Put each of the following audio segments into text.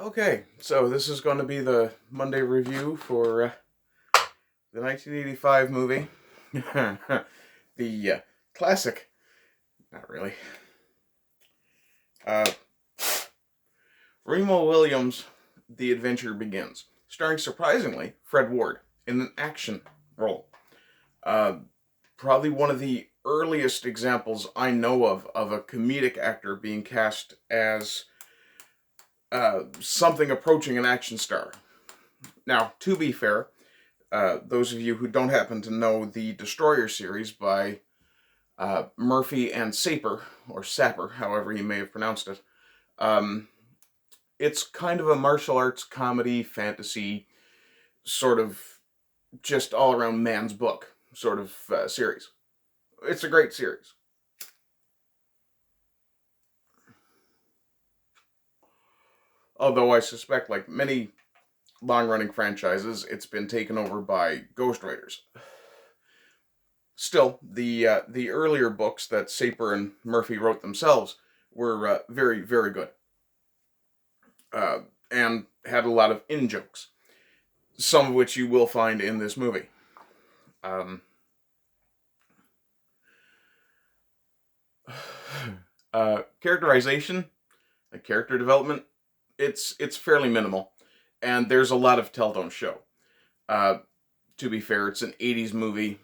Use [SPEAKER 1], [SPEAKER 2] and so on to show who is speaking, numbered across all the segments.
[SPEAKER 1] Okay, so this is going to be the Monday review for the 1985 movie. The classic. Not really. Uh, Remo Williams' The Adventure Begins, starring, surprisingly, Fred Ward in an action role. Uh, Probably one of the earliest examples I know of a comedic actor being cast as something approaching an action star. Now, to be fair, those of you who don't happen to know the Destroyer series by Murphy and Saper, or Sapper, however you may have pronounced it, it's kind of a martial arts comedy, fantasy, sort of just all around man's book sort of series. It's a great series. Although I suspect, like many long-running franchises, it's been taken over by ghostwriters. Still, the earlier books that Saper and Murphy wrote themselves were very, very good. And had a lot of in-jokes, some of which you will find in this movie. Characterization, character development, it's fairly minimal, and there's a lot of tell don't show. To be fair, it's an 80s movie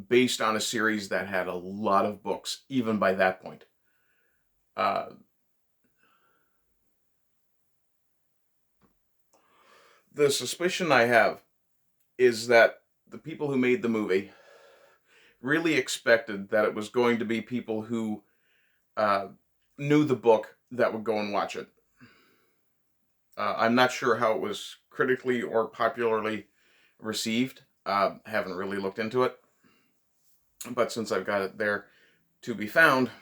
[SPEAKER 1] based on a series that had a lot of books, even by that point. The suspicion I have is that the people who made the movie really expected that it was going to be people who knew the book that would go and watch it. I'm not sure how it was critically or popularly received. Haven't really looked into it. But since I've got it there to be found,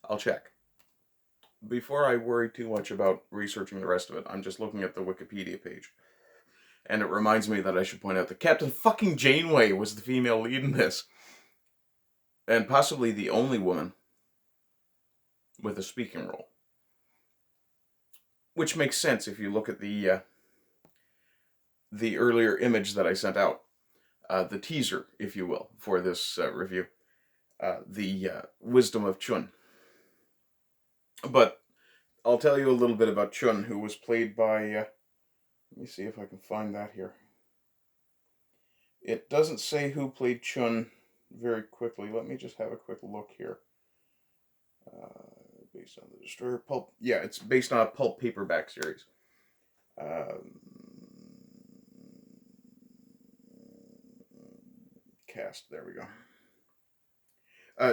[SPEAKER 1] I'll check. Before I worry too much about researching the rest of it, I'm just looking at the Wikipedia page. And it reminds me that I should point out that Captain fucking Janeway was the female lead in this. And possibly the only woman with a speaking role. Which makes sense if you look at the earlier image that I sent out. The teaser, if you will, for this review. The Wisdom of Chun. But I'll tell you a little bit about Chun, who was played by... let me see if I can find that here. It doesn't say who played Chun very quickly. Let me just have a quick look here. Based on the Destroyer pulp. Yeah, it's based on a pulp paperback series. Cast, there we go.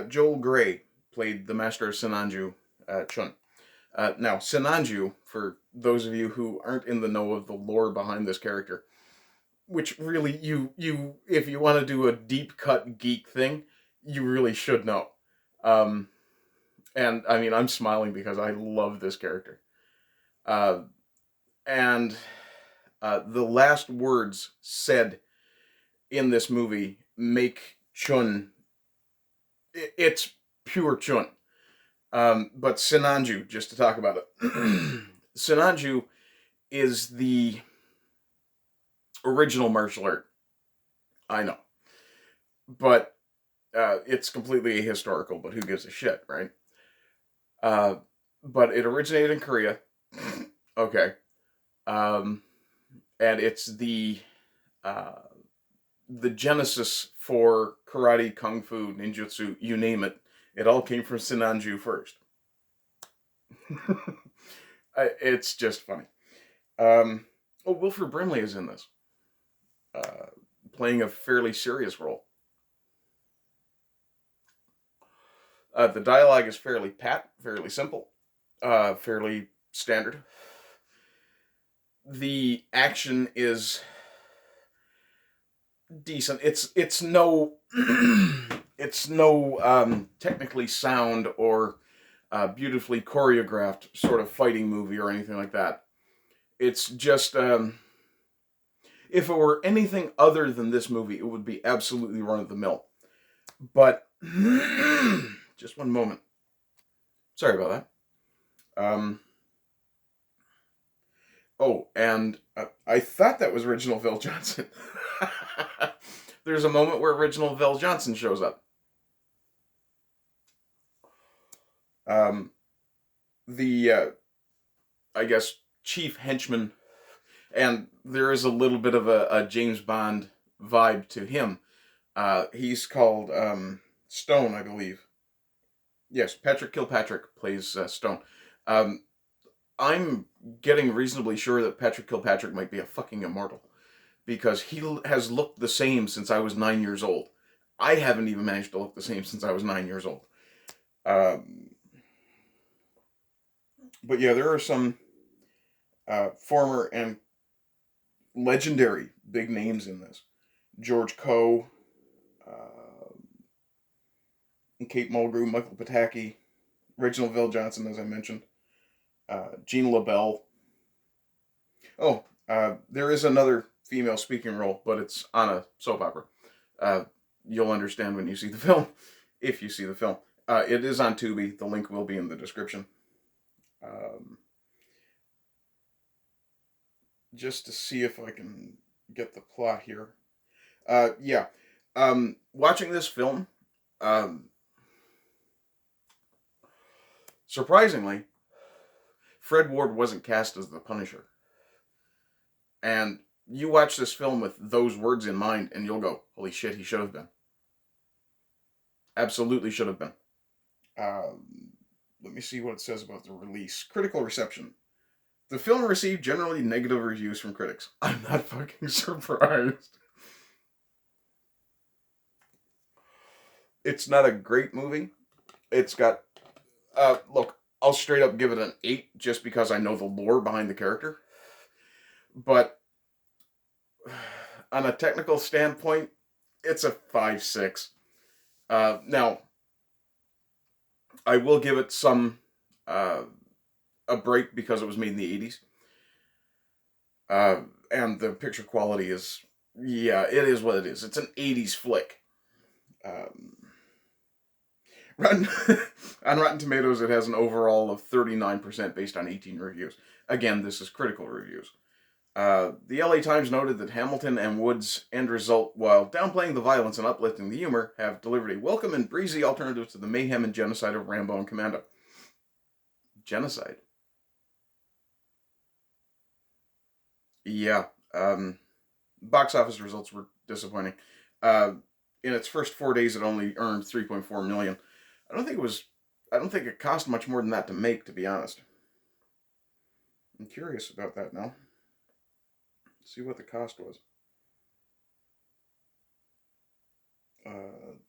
[SPEAKER 1] Joel Grey played the Master of Sinanju, Chun. Now, Sinanju, for those of you who aren't in the know of the lore behind this character, which really, if you want to do a deep cut geek thing, you really should know. And, I mean, I'm smiling because I love this character. And the last words said in this movie make Chun... It's pure Chun. But Sinanju, just to talk about it. Sinanju is the original martial art. I know. But it's completely ahistorical, but who gives a shit, right? But it originated in Korea. Okay. And it's the genesis for karate, kung fu, ninjutsu, you name it. It all came from Sinanju first. It's just funny. Wilford Brimley is in this. Playing a fairly serious role. The dialogue is fairly pat, fairly simple, fairly standard. The action is decent. It's no it's no technically sound or beautifully choreographed sort of fighting movie or anything like that. It's just if it were anything other than this movie, it would be absolutely run of the mill. But just one moment. Sorry about that. Oh, and I thought that was original Phil Johnson. There's a moment where original Phil Johnson shows up. The I guess chief henchman, and there is a little bit of a James Bond vibe to him. He's called Stone, I believe. Yes, Patrick Kilpatrick plays Stone. I'm getting reasonably sure that Patrick Kilpatrick might be a fucking immortal, because he has looked the same since I was 9 years old. I haven't even managed to look the same since I was 9 years old. But yeah, there are some former and legendary big names in this. George Coe, Kate Mulgrew, Michael Pataki, Reginald Vell Johnson, as I mentioned, Jean LaBelle. Oh, there is another female speaking role, but it's on a soap opera. You'll understand when you see the film, if you see the film. It is on Tubi. The link will be in the description. Just to see if I can get the plot here. Yeah. Watching this film, surprisingly, Fred Ward wasn't cast as the Punisher. And you watch this film with those words in mind, and you'll go, holy shit, he should have been. Absolutely should have been. Let me see what it says about the release. Critical reception. The film received generally negative reviews from critics. I'm not fucking surprised. It's not a great movie. It's got... look, I'll straight up give it an 8 just because I know the lore behind the character. But on a technical standpoint, it's a 5-6. Now, I will give it some a break because it was made in the 80s. And the picture quality is, yeah, it is what it is. It's an 80s flick. On Rotten Tomatoes, it has an overall of 39% based on 18 reviews. Again, this is critical reviews. The LA Times noted that Hamilton and Wood's end result, while downplaying the violence and uplifting the humor, have delivered a welcome and breezy alternative to the mayhem and genocide of Rambo and Commando. Genocide? Yeah. Box office results were disappointing. In its first 4 days, it only earned $3.4 million. I don't think it cost much more than that to make, to be honest. I'm curious about that now. Let's see what the cost was.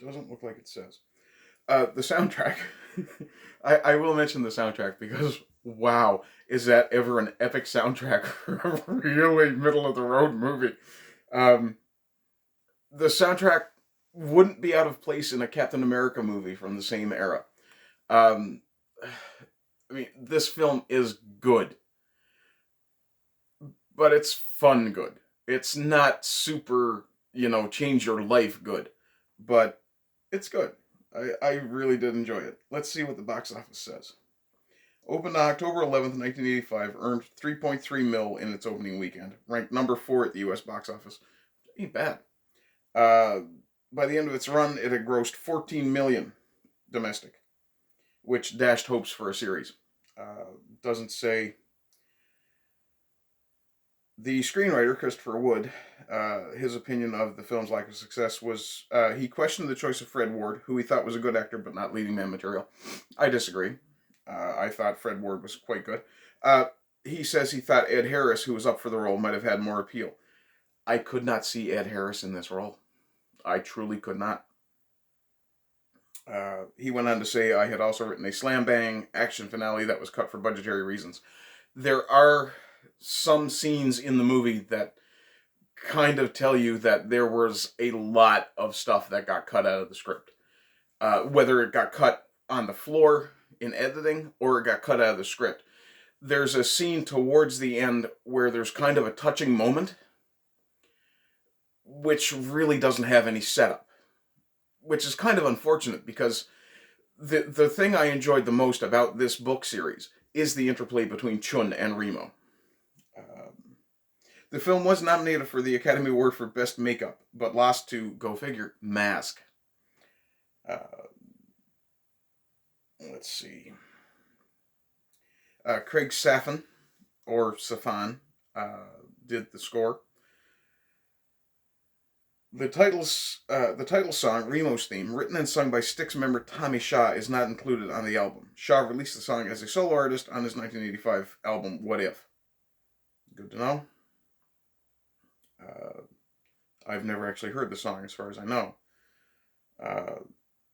[SPEAKER 1] Doesn't look like it says. The soundtrack. I will mention the soundtrack because, wow, is that ever an epic soundtrack for a really middle-of-the-road movie. The soundtrack wouldn't be out of place in a Captain America movie from the same era. I mean, this film is good. But it's fun good. It's not super, change your life good. But it's good. I really did enjoy it. Let's see what the box office says. Opened on October 11th, 1985, earned $3.3 million in its opening weekend. Ranked number 4 at the U.S. box office. Ain't bad. By the end of its run, it had grossed $14 million domestic, which dashed hopes for a series. Doesn't say. The screenwriter, Christopher Wood, his opinion of the film's lack of success was, he questioned the choice of Fred Ward, who he thought was a good actor but not leading man material. I disagree. I thought Fred Ward was quite good. He says he thought Ed Harris, who was up for the role, might have had more appeal. I could not see Ed Harris in this role. I truly could not. He went on to say, I had also written a slam-bang action finale that was cut for budgetary reasons. There are some scenes in the movie that kind of tell you that there was a lot of stuff that got cut out of the script. Whether it got cut on the floor in editing or it got cut out of the script. There's a scene towards the end where there's kind of a touching moment, which really doesn't have any setup. Which is kind of unfortunate because the thing I enjoyed the most about this book series is the interplay between Chun and Remo. The film was nominated for the Academy Award for Best Makeup, but lost to, go figure, Mask. Let's see. Craig Safan, or Safan, did the score. The title song, Remo's theme, written and sung by Styx member Tommy Shaw, is not included on the album. Shaw released the song as a solo artist on his 1985 album, What If? Good to know. I've never actually heard the song, as far as I know.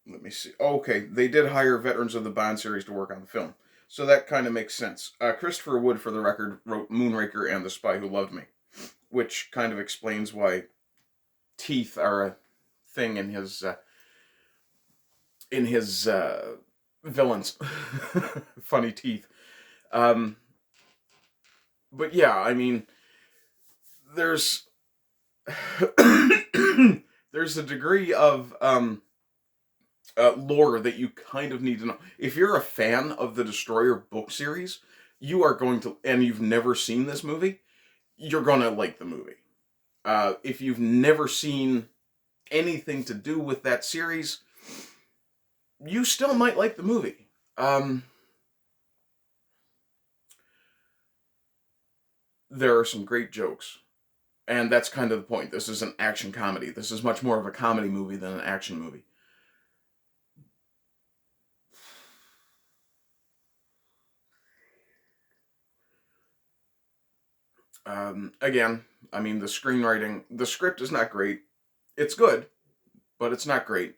[SPEAKER 1] Let me see. Okay, they did hire veterans of the Bond series to work on the film, so that kind of makes sense. Christopher Wood, for the record, wrote Moonraker and The Spy Who Loved Me, which kind of explains why teeth are a thing in his villains. Funny teeth. But yeah, I mean, there's there's a degree of lore that you kind of need to know. If you're a fan of the Destroyer book series, you are going to, and you've never seen this movie, you're going to like the movie. If you've never seen anything to do with that series, you still might like the movie. There are some great jokes. And that's kind of the point. This is an action comedy. This is much more of a comedy movie than an action movie. Again, I mean, the screenwriting, the script is not great. It's good, but it's not great.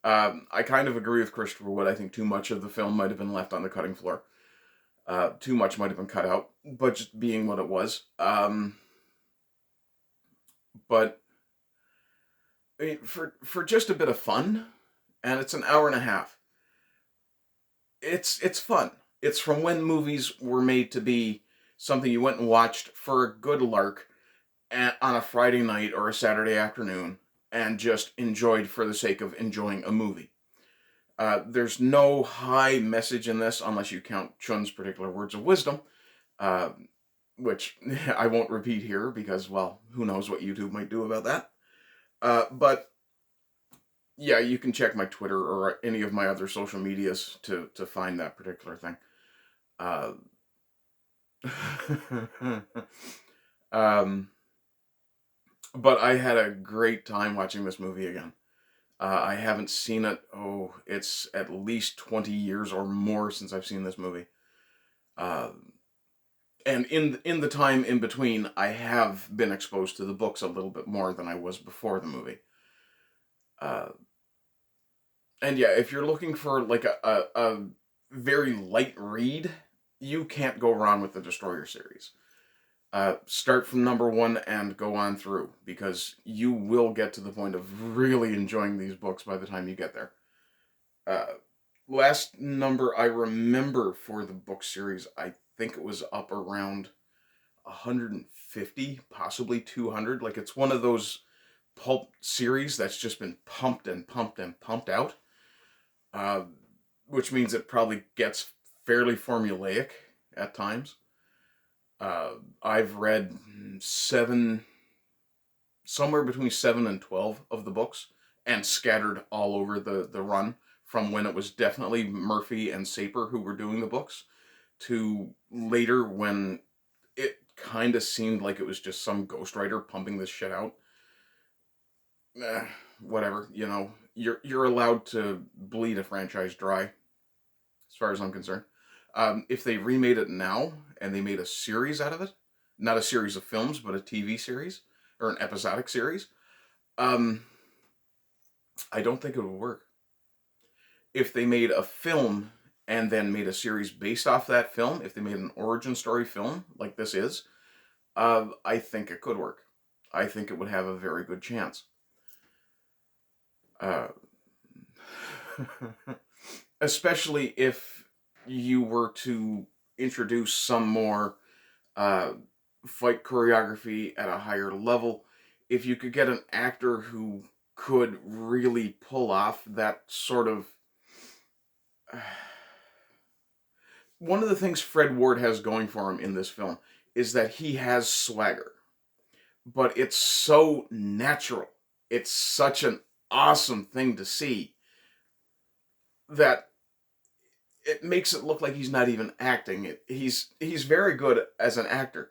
[SPEAKER 1] I kind of agree with Christopher Wood. I think too much of the film might have been left on the cutting floor. Too much might have been cut out, but just being what it was. But I mean, for just a bit of fun, and it's an hour and a half. It's fun. It's from when movies were made to be something you went and watched for a good lark on a Friday night or a Saturday afternoon, and just enjoyed for the sake of enjoying a movie. There's no high message in this, unless you count Chun's particular words of wisdom, which I won't repeat here because, well, who knows what YouTube might do about that. But yeah, you can check my Twitter or any of my other social medias to find that particular thing. But I had a great time watching this movie again. I haven't seen it, it's at least 20 years or more since I've seen this movie. And in the time in between, I have been exposed to the books a little bit more than I was before the movie. And yeah, if you're looking for like a very light read, you can't go wrong with the Destroyer series. Start from number 1 and go on through, because you will get to the point of really enjoying these books by the time you get there. Last number I remember for the book series, I think it was up around 150, possibly 200. Like, it's one of those pulp series that's just been pumped and pumped and pumped out. Which means it probably gets fairly formulaic at times. I've read somewhere between 7 and 12 of the books, and scattered all over the run, from when it was definitely Murphy and Saper who were doing the books, to later when it kind of seemed like it was just some ghostwriter pumping this shit out. Whatever, you know, you're allowed to bleed a franchise dry, as far as I'm concerned. If they remade it now, and they made a series out of it, not a series of films, but a TV series, or an episodic series, I don't think it would work. If they made a film, and then made a series based off that film, if they made an origin story film, like this is, I think it could work. I think it would have a very good chance. Especially if you were to introduce some more fight choreography at a higher level. If you could get an actor who could really pull off that sort of... One of the things Fred Ward has going for him in this film is that he has swagger. but it's so natural. It's such an awesome thing to see that it makes it look like he's not even acting. He's very good as an actor,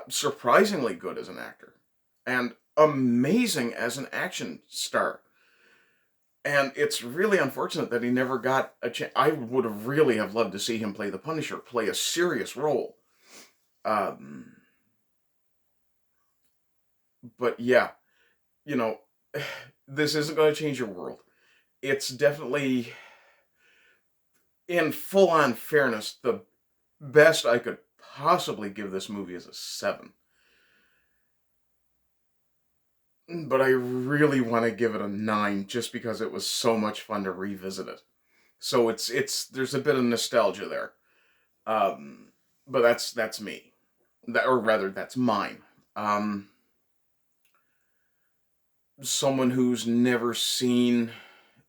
[SPEAKER 1] surprisingly good as an actor, and amazing as an action star. And it's really unfortunate that he never got a chance. I would have really have loved to see him play the Punisher, play a serious role. But yeah, you know, this isn't going to change your world. It's definitely, in full-on fairness, the best I could possibly give this movie is a 7. But I really want to give it a 9 just because it was so much fun to revisit it. So there's a bit of nostalgia there. But that's me. Or rather, that's mine. Someone who's never seen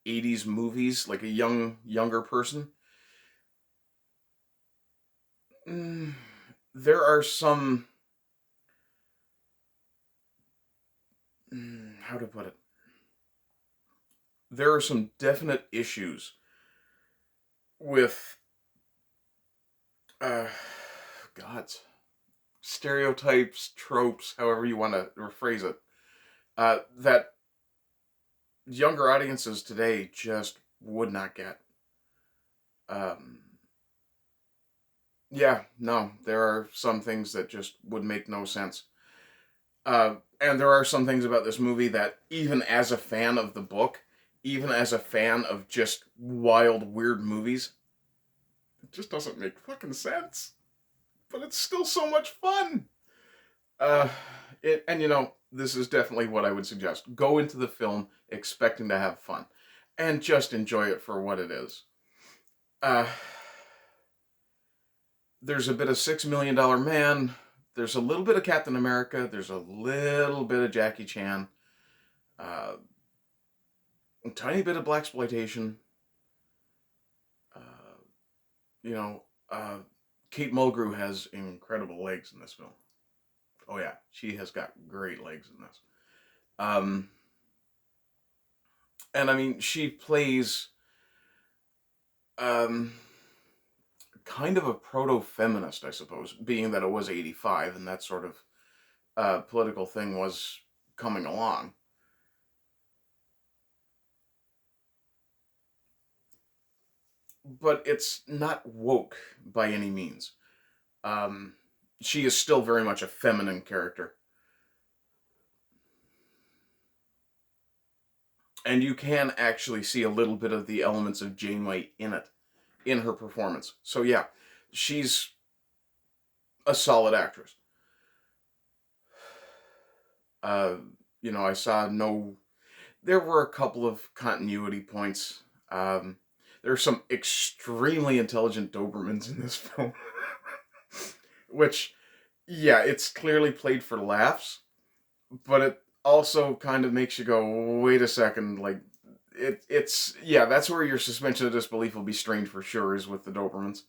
[SPEAKER 1] 80s movies, like a younger person, there are some, how to put it, there are some definite issues with, stereotypes, tropes, however you want to rephrase it, that younger audiences today just would not get. Yeah, no, there are some things that just would make no sense. And there are some things about this movie that, even as a fan of the book, even as a fan of just wild, weird movies, it just doesn't make fucking sense. But it's still so much fun. And you know, this is definitely what I would suggest. Go into the film expecting to have fun, and just enjoy it for what it is. There's a bit of $6 Million Man. There's a little bit of Captain America. There's a little bit of Jackie Chan. A tiny bit of blaxploitation. You know, Kate Mulgrew has incredible legs in this film. Oh yeah, she has got great legs in this. And I mean, she plays kind of a proto-feminist, I suppose, being that it was 85 and that sort of political thing was coming along. But it's not woke by any means. She is still very much a feminine character. And you can actually see a little bit of the elements of Janeway in it, in her performance. So yeah, she's a solid actress. You know, I saw there were a couple of continuity points. There are some extremely intelligent Dobermans in this film. Which, yeah, it's clearly played for laughs, but it also kind of makes you go, wait a second, like, yeah, that's where your suspension of disbelief will be strained for sure, is with the Dobermans.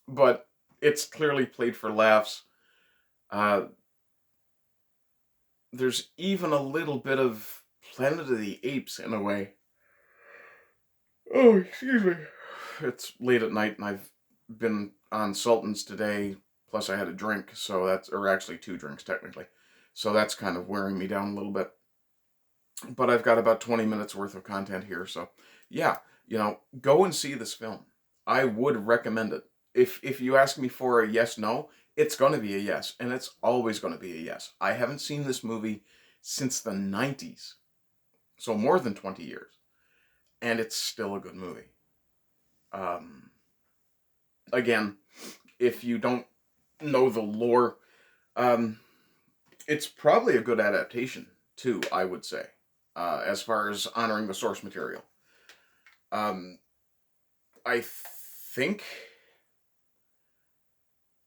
[SPEAKER 1] But it's clearly played for laughs. There's even a little bit of Planet of the Apes in a way. Oh, excuse me. It's late at night and I've been on Sultans today, plus I had a drink, or actually 2 drinks technically. So that's kind of wearing me down a little bit. But I've got about 20 minutes worth of content here, so yeah, you know, go and see this film. I would recommend it. If you ask me for a yes, no, it's going to be a yes, and it's always going to be a yes. I haven't seen this movie since the 90s, so more than 20 years, and it's still a good movie. Again, if you don't know the lore, it's probably a good adaptation, too, I would say, as far as honoring the source material. I think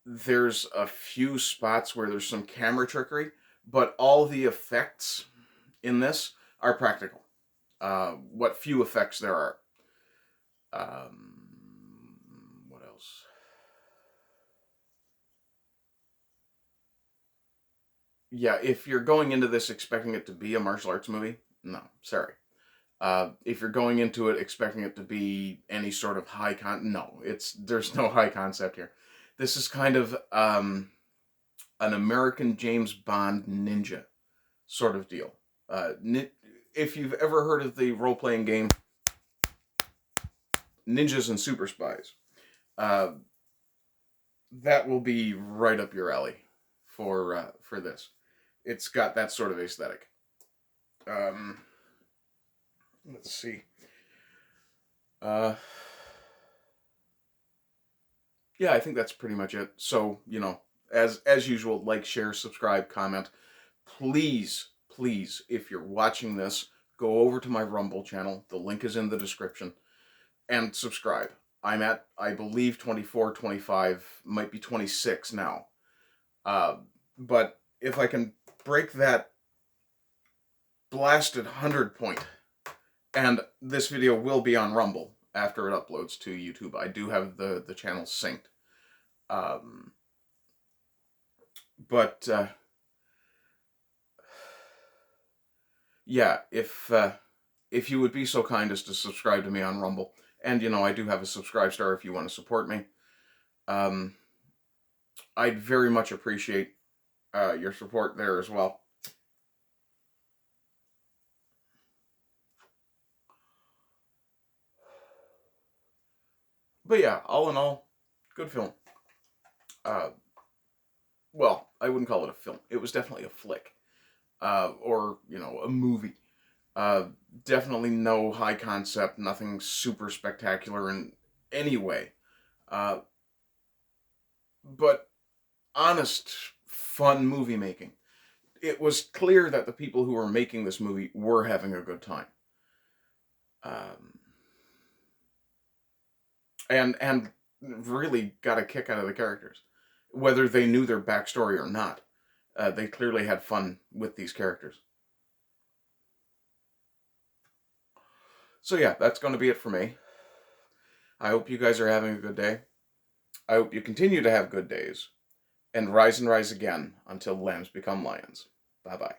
[SPEAKER 1] there's a few spots where there's some camera trickery, but all the effects in this are practical. What few effects there are. What else? yeah, if you're going into this expecting it to be a martial arts movie, no, sorry. If you're going into it expecting it to be any sort of no, there's no high concept here. This is kind of an American James Bond ninja sort of deal. If you've ever heard of the role-playing game Ninjas and Super Spies, uh, that will be right up your alley for this. It's got that sort of aesthetic. Let's see. Yeah, I think that's pretty much it. So, you know, as usual, like, share, subscribe, comment. Please, please, if you're watching this, go over to my Rumble channel. The link is in the description. And subscribe. I'm at, I believe, 24, 25, might be 26 now. But if I can break that blasted 100 point, and this video will be on Rumble after it uploads to YouTube. I do have the channel synced. Yeah, if you would be so kind as to subscribe to me on Rumble, and, you know, I do have a subscribe star if you want to support me. I'd very much appreciate your support there as well. But yeah, all in all, good film. Well, I wouldn't call it a film. It was definitely a flick. Or, you know, a movie. Definitely no high concept, nothing super spectacular in any way. But honest, fun movie making. It was clear that the people who were making this movie were having a good time. And really got a kick out of the characters. Whether they knew their backstory or not, they clearly had fun with these characters. So yeah, that's going to be it for me. I hope you guys are having a good day. I hope you continue to have good days. And rise again until lambs become lions. Bye-bye.